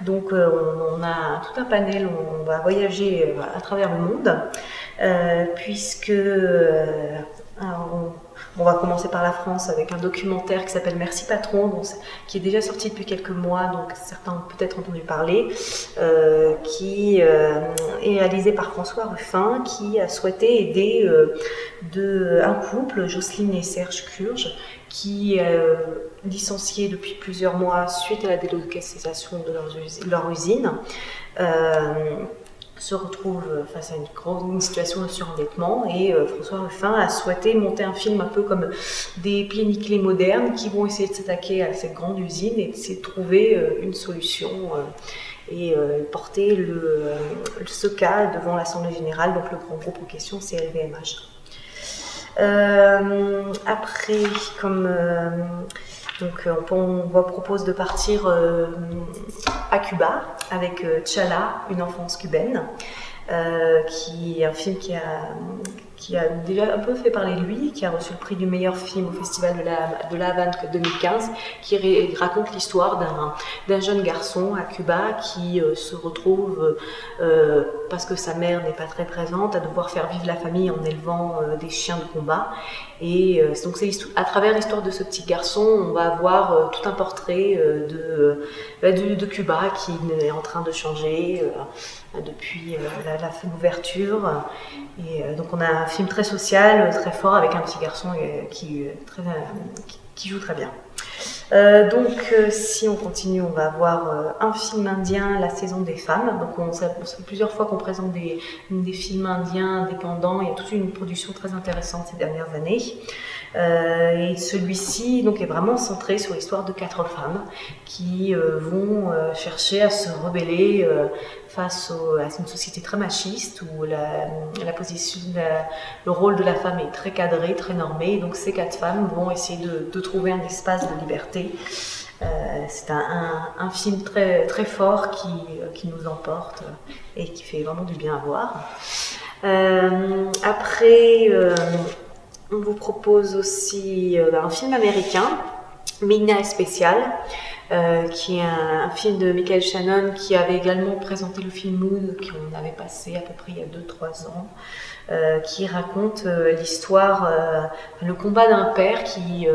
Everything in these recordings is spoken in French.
Donc on a tout un panel, on va voyager à travers le monde, puisque on va commencer par la France avec un documentaire qui s'appelle Merci Patron, qui est déjà sorti depuis quelques mois, donc certains ont peut-être entendu parler, qui est réalisé par François Ruffin, qui a souhaité aider un couple, Jocelyne et Serge Curge, qui est licencié depuis plusieurs mois suite à la délocalisation de leur usine. Se retrouve face à une situation de surendettement et François Ruffin a souhaité monter un film un peu comme des pieds nickelés modernes qui vont essayer de s'attaquer à cette grande usine et essayer de trouver une solution et porter ce cas devant l'Assemblée Générale, donc le grand groupe en question c'est LVMH. Après, on propose de partir à Cuba avec Chala, une enfance cubaine, qui est un film qui a déjà un peu fait parler de lui, qui a reçu le prix du meilleur film au Festival de la Havane 2015, qui raconte l'histoire d'un jeune garçon à Cuba qui se retrouve, parce que sa mère n'est pas très présente, à devoir faire vivre la famille en élevant des chiens de combat. Et donc à travers l'histoire de ce petit garçon, on va avoir tout un portrait de Cuba qui est en train de changer depuis l'ouverture. Et donc on a un film très social, très fort, avec un petit garçon qui joue très bien. Si on continue, on va avoir un film indien, La Saison des femmes. Donc ça fait plusieurs fois qu'on présente des films indiens indépendants. Il y a toute une production très intéressante ces dernières années. Et celui-ci est vraiment centré sur l'histoire de 4 femmes qui vont chercher à se rebeller face à une société très machiste où le rôle de la femme est très cadré, très normé. Donc ces 4 femmes vont essayer de trouver un espace de liberté. C'est un film très, très fort qui nous emporte et qui fait vraiment du bien à voir. Après, on vous propose aussi un film américain, Midnight Special, qui est un film de Michael Shannon qui avait également présenté le film Moon qu'on avait passé à peu près il y a 2-3 ans, qui raconte l'histoire, le combat d'un père qui...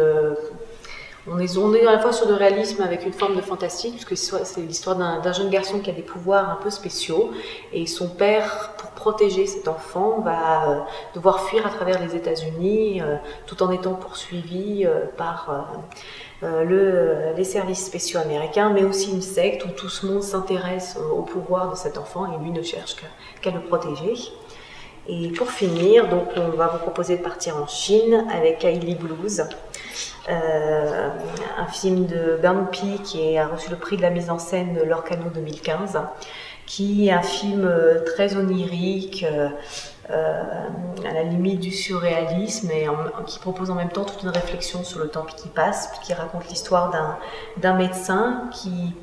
on est à la fois sur le réalisme avec une forme de fantastique, puisque c'est l'histoire d'un jeune garçon qui a des pouvoirs un peu spéciaux, et son père, pour protéger cet enfant, va devoir fuir à travers les États-Unis, tout en étant poursuivi par les services spéciaux américains, mais aussi une secte où tout ce monde s'intéresse au pouvoir de cet enfant, et lui ne cherche qu'à le protéger. Et pour finir, on va vous proposer de partir en Chine avec Hailey Blues. Un film de Bern Pi qui a reçu le prix de la mise en scène de l'Orcano 2015, qui est un film très onirique, à la limite du surréalisme, et qui propose en même temps toute une réflexion sur le temps qui passe, qui raconte l'histoire d'un médecin qui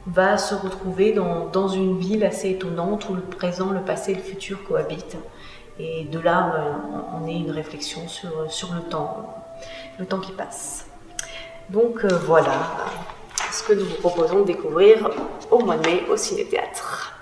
va se retrouver dans une ville assez étonnante où le présent, le passé et le futur cohabitent. Et de là, on est une réflexion sur le temps qui passe. Donc voilà ce que nous vous proposons de découvrir au mois de mai au Ciné-Théâtre.